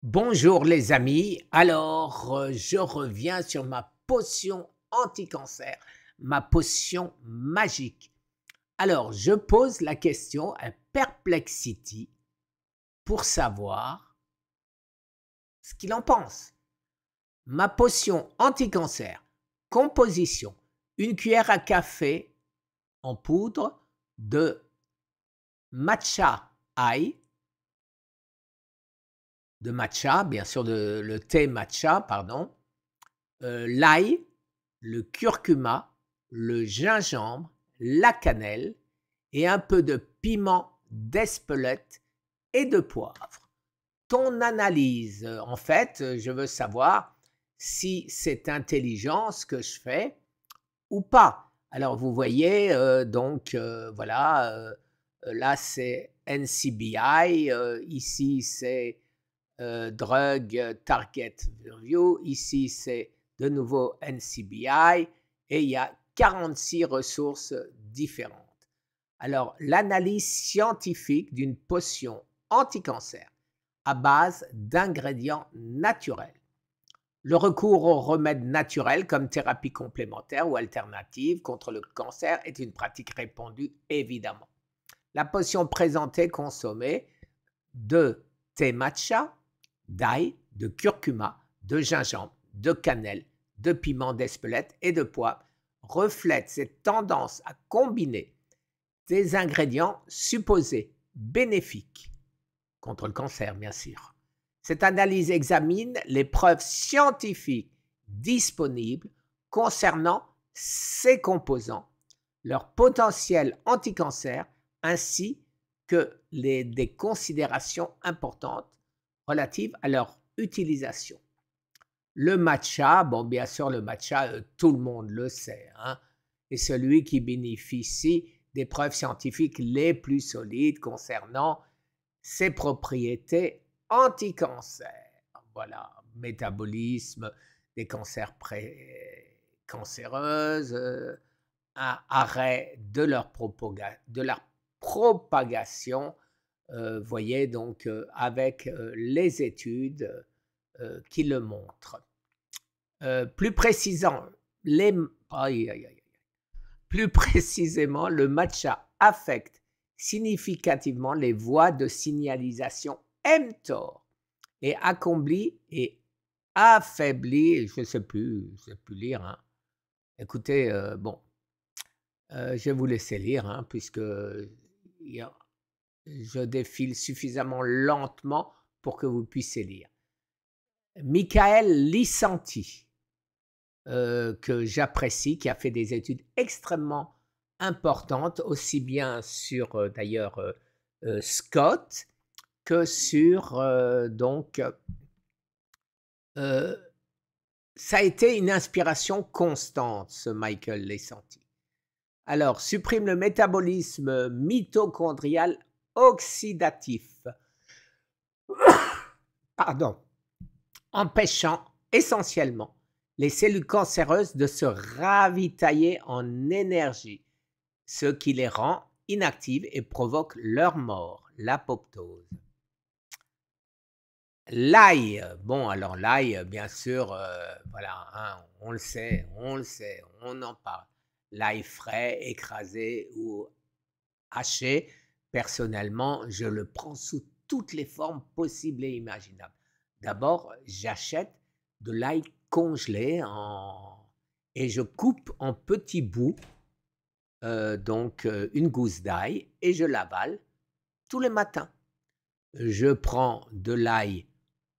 Bonjour les amis, alors je reviens sur ma potion anti-cancer, ma potion magique. Alors je pose la question à Perplexity pour savoir ce qu'il en pense. Ma potion anti-cancer, composition, une cuillère à café en poudre de matcha ail, de matcha, bien sûr le thé matcha, pardon, l'ail, le curcuma, le gingembre, la cannelle et un peu de piment d'Espelette et de poivre. Ton analyse, en fait, je veux savoir si c'est intelligent ce que je fais ou pas. Alors vous voyez, donc voilà, là c'est NCBI, ici c'est Drug Target Review. Ici, c'est de nouveau NCBI et il y a 46 ressources différentes. Alors, l'analyse scientifique d'une potion anti-cancer à base d'ingrédients naturels. Le recours aux remèdes naturels comme thérapie complémentaire ou alternative contre le cancer est une pratique répandue, évidemment. La potion présentée consommée de thé matcha, d'ail, de curcuma, de gingembre, de cannelle, de piment d'Espelette et de poivre reflète cette tendance à combiner des ingrédients supposés bénéfiques contre le cancer, bien sûr. Cette analyse examine les preuves scientifiques disponibles concernant ces composants, leur potentiel anticancer, ainsi que des considérations importantes relatives à leur utilisation. Le matcha, bon, bien sûr, le matcha, tout le monde le sait, hein, est celui qui bénéficie des preuves scientifiques les plus solides concernant ses propriétés anti-cancer. Voilà, métabolisme des cancers cancéreuses, arrêt de leur propagation, voyez donc avec les études qui le montrent. Plus précisément, les, aïe, aïe, aïe. Plus précisément, le matcha affecte significativement les voies de signalisation mTOR et affaiblit, je ne sais plus lire, hein. Écoutez, bon, je vais vous laisser lire, hein, puisque je défile suffisamment lentement pour que vous puissiez lire. Michael Lisanti, que j'apprécie, qui a fait des études extrêmement importantes, aussi bien sur d'ailleurs Scott que sur donc ça a été une inspiration constante, ce Michael Lisanti. Alors, supprime le métabolisme mitochondrial oxydatif, pardon, empêchant essentiellement les cellules cancéreuses de se ravitailler en énergie, ce qui les rend inactives et provoque leur mort, l'apoptose. L'ail, bon alors l'ail, bien sûr, voilà, hein, on le sait, on en parle. L'ail frais, écrasé ou haché, personnellement, je le prends sous toutes les formes possibles et imaginables. D'abord, j'achète de l'ail congelé et je coupe en petits bouts, donc une gousse d'ail, et je l'avale tous les matins. Je prends de l'ail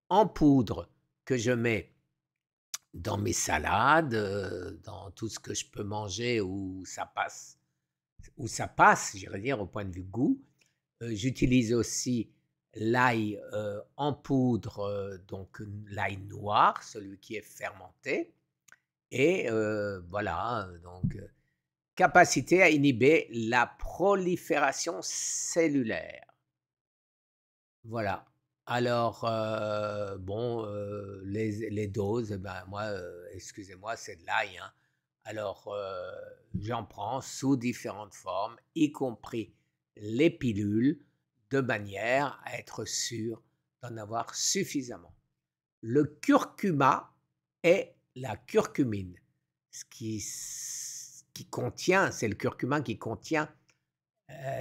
en poudre que je mets dans mes salades, dans tout ce que je peux manger où ça passe, j'irais dire, au point de vue goût. J'utilise aussi l'ail en poudre, donc l'ail noir, celui qui est fermenté. Et voilà, donc capacité à inhiber la prolifération cellulaire. Voilà. Alors, bon, les doses, ben moi, excusez-moi, c'est de l'ail, hein. Alors, j'en prends sous différentes formes, y compris les pilules, de manière à être sûr d'en avoir suffisamment. Le curcuma est la curcumine, ce qui contient, c'est le curcuma qui contient,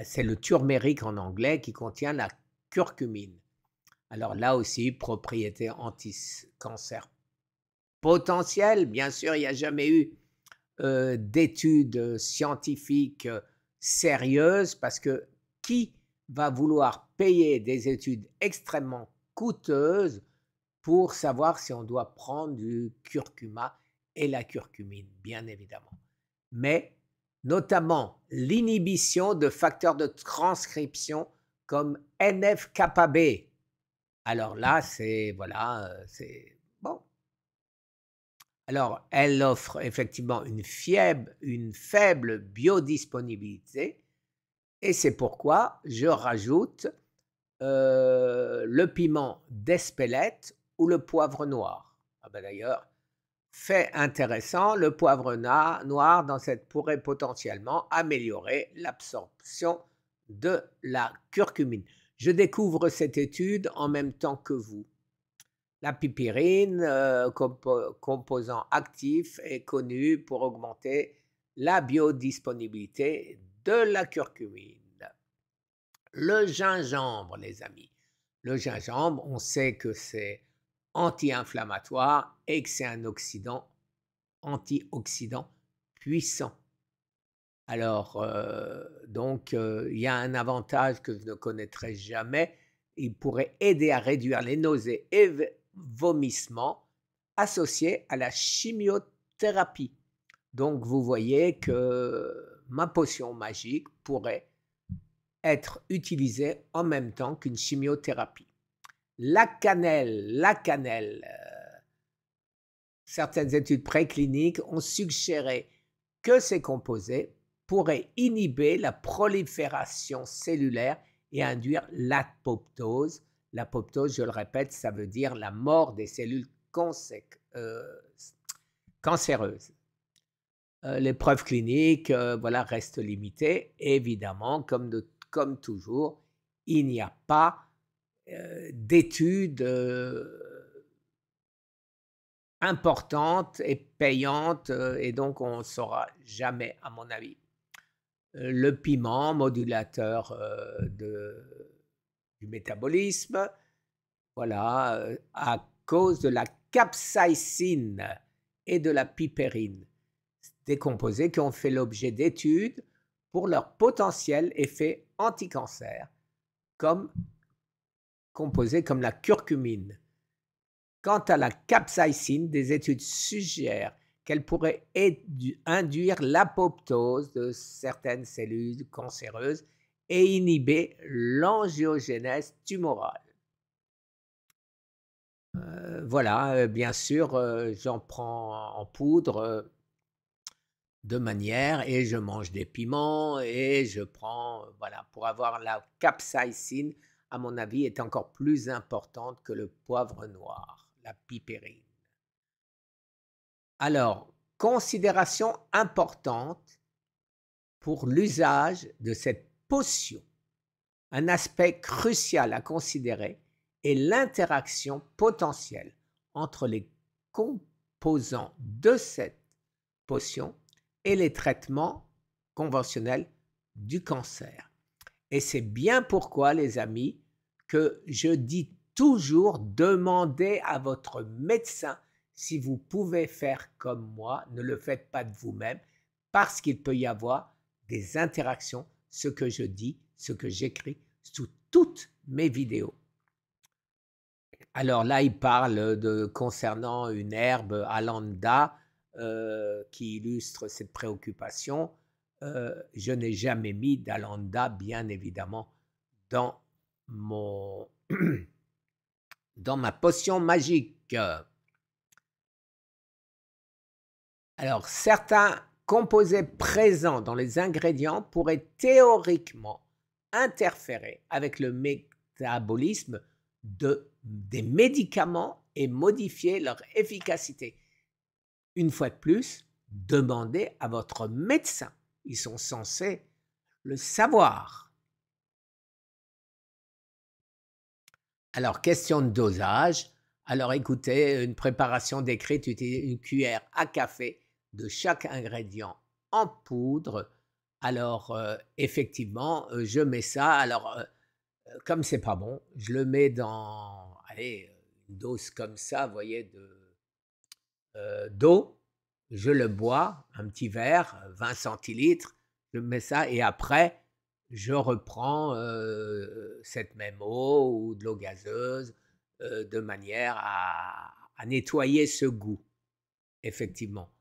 c'est le turméric en anglais qui contient la curcumine. Alors là aussi, propriété anti-cancer potentielle, bien sûr, il n'y a jamais eu d'études scientifiques sérieuses parce que qui va vouloir payer des études extrêmement coûteuses pour savoir si on doit prendre du curcuma et la curcumine, bien évidemment. Mais notamment l'inhibition de facteurs de transcription comme NF-κB. Alors là, c'est voilà, c'est bon. Alors, elle offre effectivement une faible biodisponibilité et c'est pourquoi je rajoute le piment d'Espelette ou le poivre noir. Ah ben d'ailleurs, fait intéressant, le poivre noir pourrait potentiellement améliorer l'absorption de la curcumine. Je découvre cette étude en même temps que vous. La pipérine, composant actif, est connu pour augmenter la biodisponibilité de la curcumine. Le gingembre, les amis. Le gingembre, on sait que c'est anti-inflammatoire et que c'est un antioxydant puissant. Alors, donc, il y a un avantage que je ne connaîtrai jamais. Il pourrait aider à réduire les nausées et vomissements associés à la chimiothérapie. Donc, vous voyez que ma potion magique pourrait être utilisée en même temps qu'une chimiothérapie. La cannelle, certaines études précliniques ont suggéré que ces composés pourraient inhiber la prolifération cellulaire et induire l'apoptose. L'apoptose, je le répète, ça veut dire la mort des cellules cancéreuses. Les preuves cliniques voilà, restent limitées. Évidemment, comme toujours, il n'y a pas d'études importantes et payantes et donc on ne saura jamais, à mon avis. Le piment, modulateur du métabolisme, voilà, à cause de la capsaïcine et de la pipérine, des composés qui ont fait l'objet d'études pour leur potentiel effet anti-cancer, comme composés comme la curcumine. Quant à la capsaïcine, des études suggèrent qu'elle pourrait induire l'apoptose de certaines cellules cancéreuses et inhiber l'angiogénèse tumorale. Voilà, bien sûr, j'en prends en poudre de manière et je mange des piments et je prends, voilà, pour avoir la capsaïcine, à mon avis, est encore plus importante que le poivre noir, la pipérine. Alors, considération importante pour l'usage de cette potion. Un aspect crucial à considérer est l'interaction potentielle entre les composants de cette potion et les traitements conventionnels du cancer. Et c'est bien pourquoi, les amis, que je dis toujours, demandez à votre médecin si vous pouvez faire comme moi, ne le faites pas de vous-même, parce qu'il peut y avoir des interactions, ce que je dis, ce que j'écris, sous toutes mes vidéos. Alors là, il parle concernant une herbe Alanda qui illustre cette préoccupation. Je n'ai jamais mis d'Alanda, bien évidemment, dans ma potion magique. Alors, certains composés présents dans les ingrédients pourraient théoriquement interférer avec le métabolisme des médicaments et modifier leur efficacité. Une fois de plus, demandez à votre médecin. Ils sont censés le savoir. Alors, question de dosage. Alors, écoutez, une préparation décrite utilise une cuillère à café de chaque ingrédient en poudre. Alors, effectivement, je mets ça. Alors, comme c'est pas bon, je le mets dans, allez, une dose comme ça, vous voyez, d'eau. Je le bois, un petit verre, 20 centilitres. Je mets ça et après, je reprends cette même eau ou de l'eau gazeuse de manière à nettoyer ce goût, effectivement.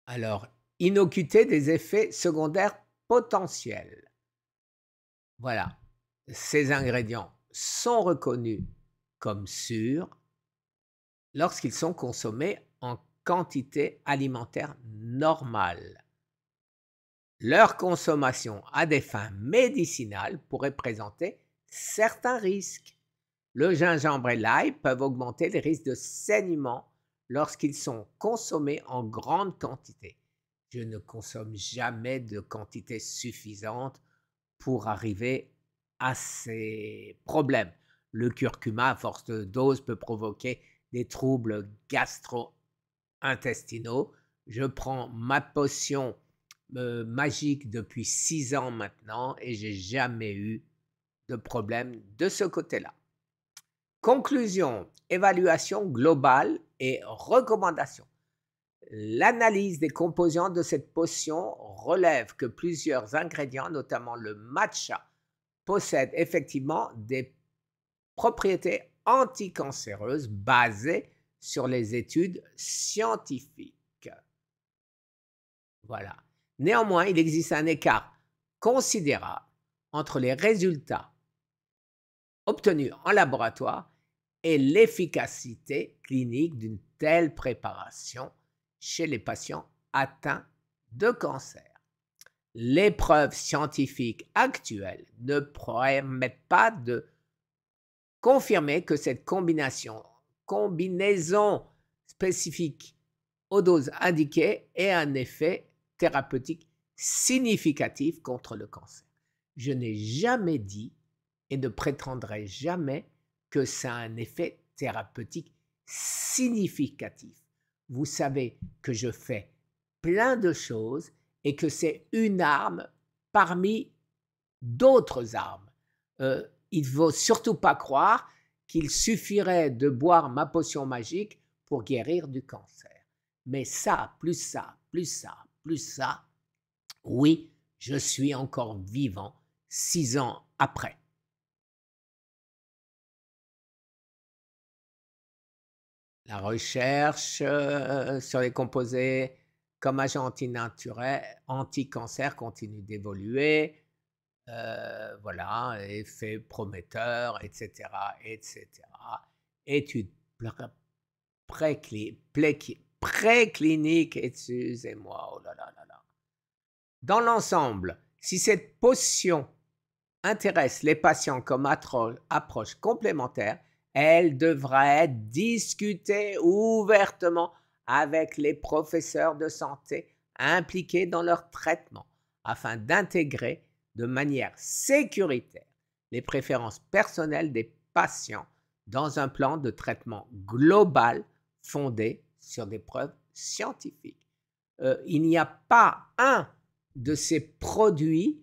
Alors, innocuité des effets secondaires potentiels. Voilà, ces ingrédients sont reconnus comme sûrs lorsqu'ils sont consommés en quantité alimentaire normale. Leur consommation à des fins médicinales pourrait présenter certains risques. Le gingembre et l'ail peuvent augmenter les risques de saignement lorsqu'ils sont consommés en grande quantité. Je ne consomme jamais de quantité suffisante pour arriver à ces problèmes. Le curcuma, à force de dose, peut provoquer des troubles gastro-intestinaux. Je prends ma potion magique depuis 6 ans maintenant et j'ai jamais eu de problème de ce côté-là. Conclusion, évaluation globale et recommandations. L'analyse des composants de cette potion relève que plusieurs ingrédients, notamment le matcha, possèdent effectivement des propriétés anticancéreuses basées sur les études scientifiques. Voilà. Néanmoins, il existe un écart considérable entre les résultats obtenus en laboratoire et l'efficacité clinique d'une telle préparation chez les patients atteints de cancer. Les preuves scientifiques actuelles ne permettent pas de confirmer que cette combinaison spécifique aux doses indiquées ait un effet thérapeutique significatif contre le cancer. Je n'ai jamais dit et ne prétendrai jamais que ça a un effet thérapeutique significatif. Vous savez que je fais plein de choses et que c'est une arme parmi d'autres armes. Il ne faut surtout pas croire qu'il suffirait de boire ma potion magique pour guérir du cancer. Mais ça, plus ça, plus ça, plus ça, oui, je suis encore vivant 6 ans après. La recherche sur les composés comme agents anti-cancer continue d'évoluer. Voilà, effets prometteurs, etc., etc. Études précliniques, excusez-moi, oh là là là là. Dans l'ensemble, si cette potion intéresse les patients comme approche complémentaire, elle devrait être discutée ouvertement avec les professeurs de santé impliqués dans leur traitement afin d'intégrer de manière sécuritaire les préférences personnelles des patients dans un plan de traitement global fondé sur des preuves scientifiques. Il n'y a pas un de ces produits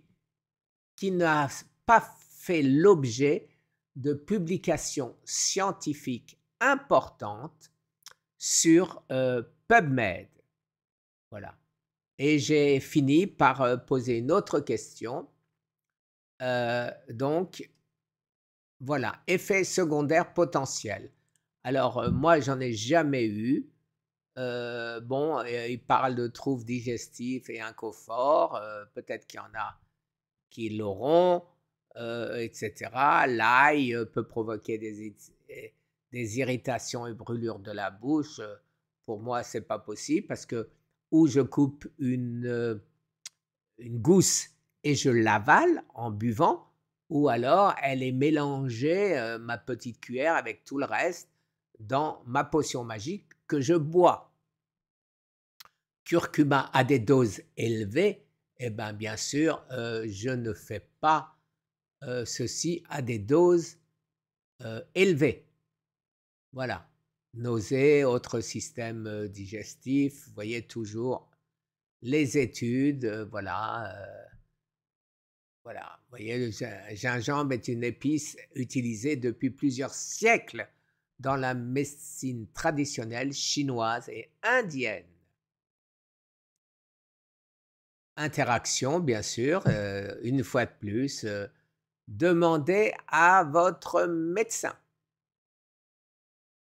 qui n'a pas fait l'objet de publications scientifiques importantes sur PubMed. Voilà. Et j'ai fini par poser une autre question. Donc, voilà, effet secondaire potentiel. Alors, moi, j'en ai jamais eu. Bon, il parle de troubles digestifs et inconfort. Peut-être qu'il y en a qui l'auront, etc. L'ail peut provoquer des irritations et brûlures de la bouche. Pour moi, c'est pas possible parce que ou je coupe une gousse et je l'avale en buvant, ou alors elle est mélangée, ma petite cuillère avec tout le reste, dans ma potion magique que je bois. Curcuma à des doses élevées, eh bien sûr, je ne fais pas ceci à des doses élevées. Voilà. Nausées, autres systèmes digestifs, vous voyez toujours les études, voilà. Vous voyez, le gingembre est une épice utilisée depuis plusieurs siècles dans la médecine traditionnelle chinoise et indienne. Interaction, bien sûr, une fois de plus, demandez à votre médecin.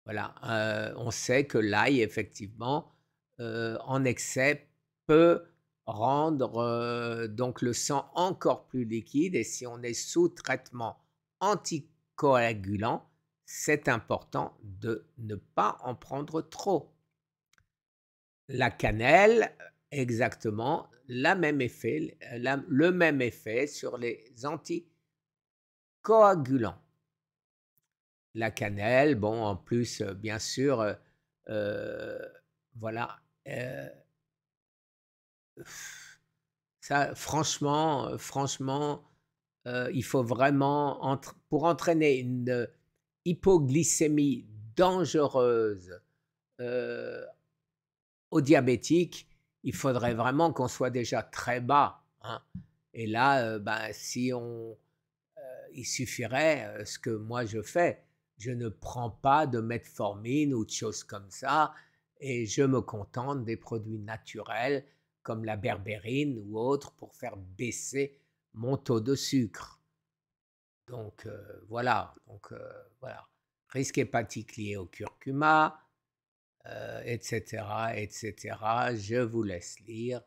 Voilà, on sait que l'ail effectivement, en excès peut rendre, donc le sang encore plus liquide et si on est sous traitement anticoagulant, c'est important de ne pas en prendre trop. La cannelle, exactement la même effet, le même effet sur les anticoagulants. La cannelle, bon, en plus, bien sûr, heu, voilà, heu, ça franchement, il faut vraiment pour entraîner une, hypoglycémie dangereuse, heu, aux diabétiques, il faudrait vraiment qu'on soit déjà très bas, hein et là, ben, si on il suffirait, ce que moi je fais, je ne prends pas de metformine ou de choses comme ça et je me contente des produits naturels comme la berbérine ou autres pour faire baisser mon taux de sucre. Donc voilà. Risque hépatique lié au curcuma, et cetera et cetera. Je vous laisse lire.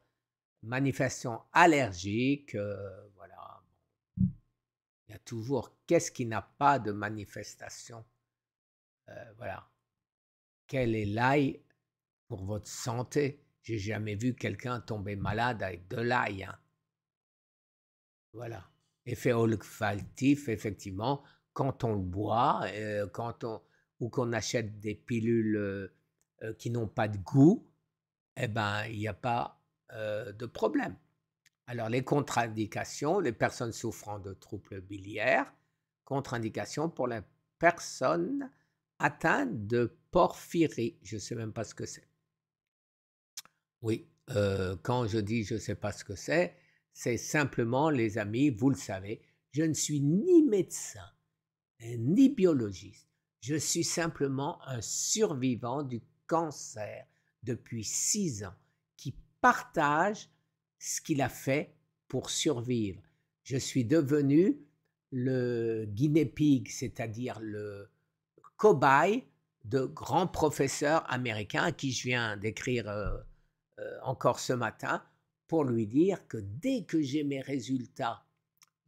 Manifestation allergique, voilà. Il y a toujours qu'est-ce qui n'a pas de manifestation? Voilà. Quel est l'ail pour votre santé? J'ai jamais vu quelqu'un tomber malade avec de l'ail, hein. Voilà. Effet olfactif, effectivement, quand on le boit, quand on ou qu'on achète des pilules, qui n'ont pas de goût, eh ben, il y a pas, de problème. Alors les contre-indications, les personnes souffrant de troubles biliaires, contre-indications pour les personnes atteintes de porphyrie. Je ne sais même pas ce que c'est. Oui, quand je dis je ne sais pas ce que c'est simplement les amis, vous le savez, je ne suis ni médecin, ni biologiste. Je suis simplement un survivant du cancer depuis 6 ans qui partage ce qu'il a fait pour survivre. Je suis devenu le guinea pig, c'est-à-dire le cobaye de grands professeurs américains à qui je viens d'écrire encore ce matin pour lui dire que dès que j'ai mes résultats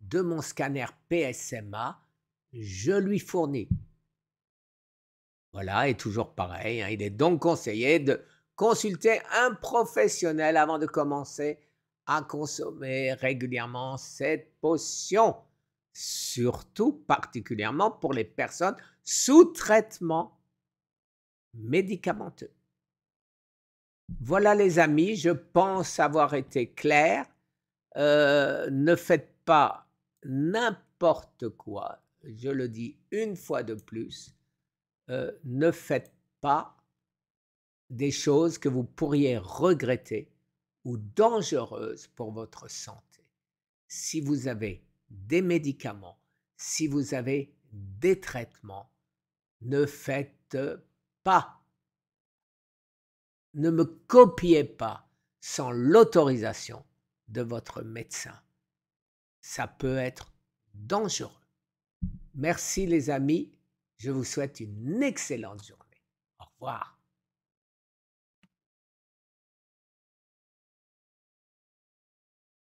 de mon scanner PSMA, je lui fournis. Voilà, et toujours pareil, hein, il est donc conseillé de consulter un professionnel avant de commencer à consommer régulièrement cette potion, surtout particulièrement pour les personnes sous traitement médicamenteux. Voilà les amis, je pense avoir été clair. Ne faites pas n'importe quoi, je le dis une fois de plus, ne faites pas des choses que vous pourriez regretter ou dangereuses pour votre santé. Si vous avez des médicaments, si vous avez des traitements, ne faites pas, ne me copiez pas sans l'autorisation de votre médecin. Ça peut être dangereux. Merci les amis, je vous souhaite une excellente journée. Au revoir.